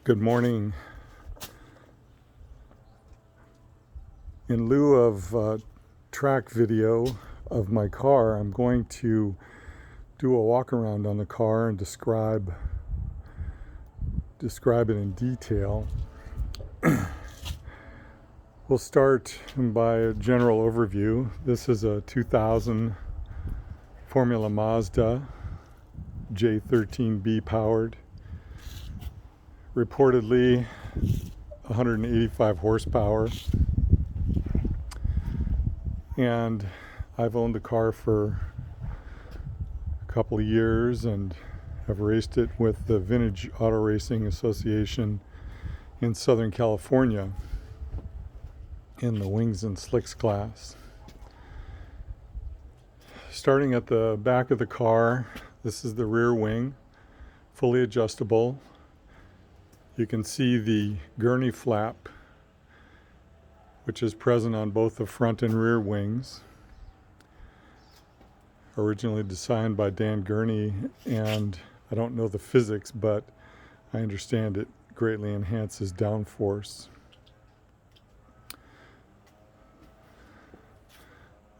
Good morning. In lieu of track video of my car, I'm going to do a walk around on the car and describe it in detail. We'll start by a general overview. This is a 2000 Formula Mazda J13B powered. Reportedly 185 horsepower, and I've owned the car for a couple of years and have raced it with the Vintage Auto Racing Association in Southern California in the Wings and Slicks class. Starting at the back of the car, this is the rear wing, fully adjustable. You can see the gurney flap, which is present on both the front and rear wings. Originally designed by Dan Gurney, and I don't know the physics, but I understand it greatly enhances downforce.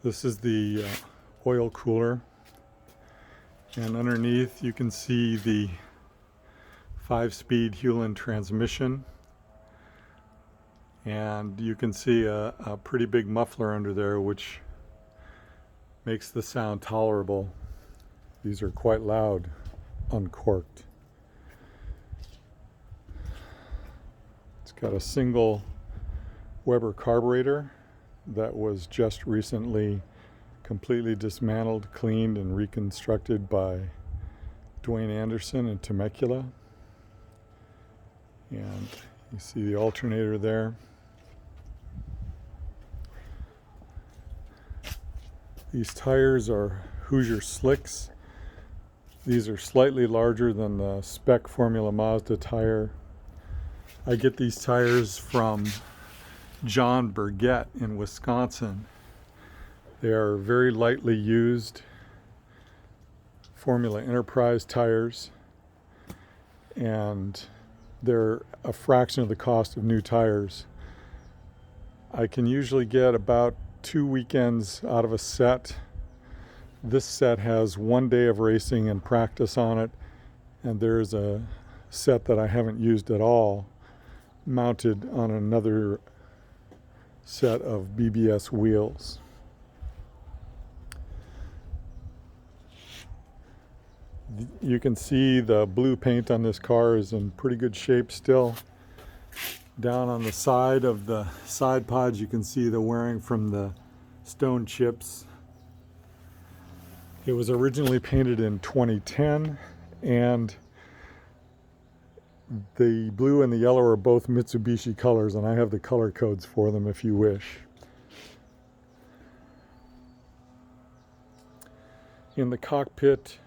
This is the oil cooler, and underneath you can see the 5-speed Hewland transmission, and you can see a pretty big muffler under there, which makes the sound tolerable. These are quite loud uncorked. It's got a single Weber carburetor that was just recently completely dismantled, cleaned, and reconstructed by Dwayne Anderson in Temecula. And you see the alternator there. These tires are Hoosier Slicks. These are slightly larger than the spec Formula Mazda tire. I get these tires from John Burgett in Wisconsin. They are very lightly used Formula Enterprise tires, and they're a fraction of the cost of new tires. I can usually get about 2 weekends out of a set. This set has 1 day of racing and practice on it, and there's a set that I haven't used at all mounted on another set of BBS wheels. You can see the blue paint on this car is in pretty good shape still. Down on the side of the side pods, you can see the wearing from the stone chips. It was originally painted in 2010, and the blue and the yellow are both Mitsubishi colors, and I have the color codes for them if you wish. In the cockpit,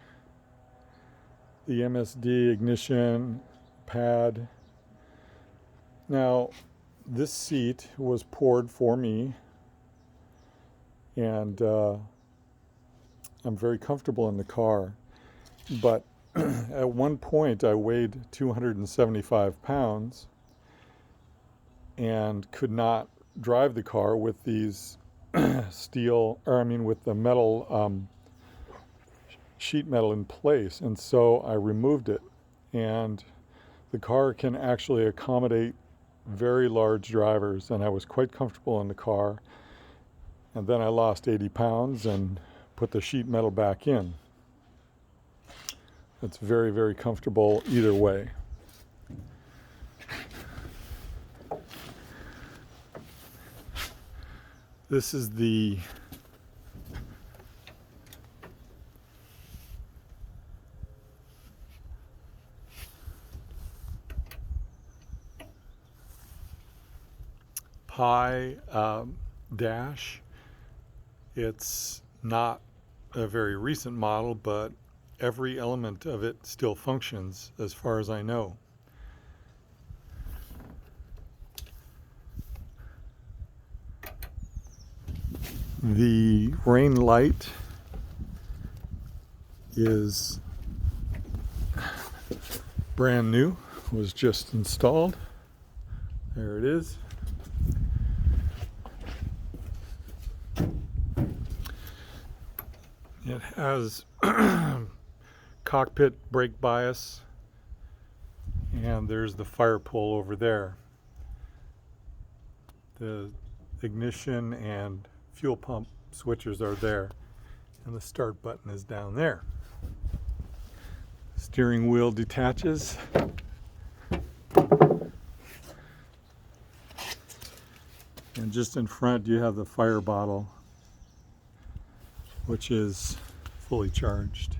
the MSD ignition pad. Now, this seat was poured for me, and I'm very comfortable in the car. But at one point, I weighed 275 pounds and could not drive the car with these with the metal sheet metal in place, and so I removed it, and the car can actually accommodate very large drivers, and I was quite comfortable in the car. And then I lost 80 pounds and put the sheet metal back in. It's very, very comfortable either way. This is the Pi dash. It's not a very recent model, but every element of it still functions as far as I know. The rain light is brand new was just installed. There it is. It has cockpit brake bias, and there's the fire pole over there. The ignition and fuel pump switches are there, and the start button is down there. Steering wheel detaches. And just in front you have the fire bottle, which is fully charged.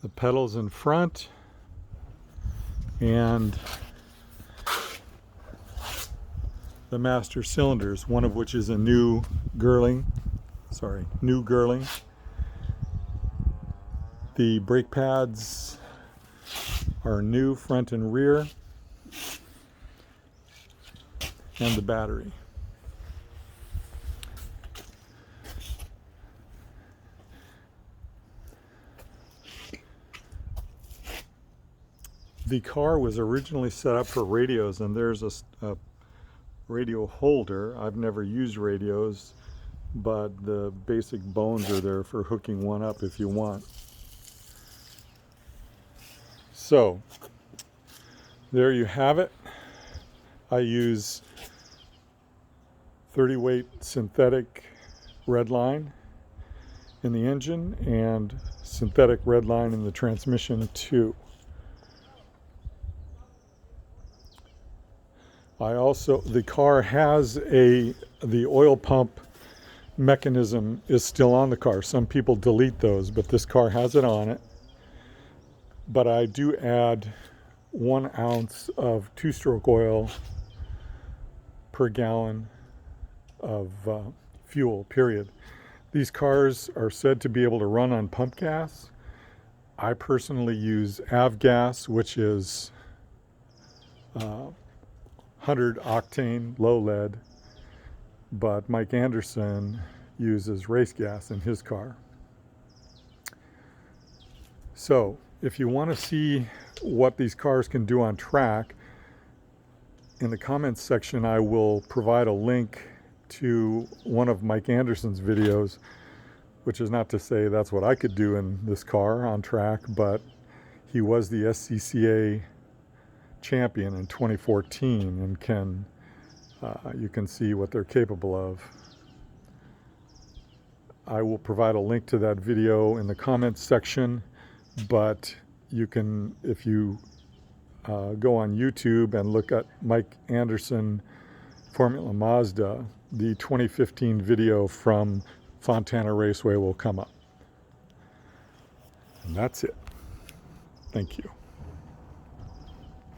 The pedals in front, and the master cylinders, one of which is a new Girling. The brake pads are new, front and rear, and the battery. The car was originally set up for radios, and there's a radio holder. I've never used radios, but the basic bones are there for hooking one up if you want. So there you have it. I use 30 weight synthetic red line in the engine and synthetic red line in the transmission too. The car has the oil pump mechanism is still on the car. Some people delete those, but this car has it on it. But I do add 1 ounce of two-stroke oil per gallon of fuel, period. These cars are said to be able to run on pump gas. I personally use avgas, which is 100 octane low lead, but Mike Anderson uses race gas in his car. So if you want to see what these cars can do on track, in the comments section I will provide a link to one of Mike Anderson's videos, which is not to say that's what I could do in this car on track, but he was the SCCA champion in 2014 and you can see what they're capable of. I will provide a link to that video in the comments section, but you can, if you go on YouTube and look at Mike Anderson Formula Mazda, the 2015 video from Fontana Raceway will come up. And that's it. Thank you.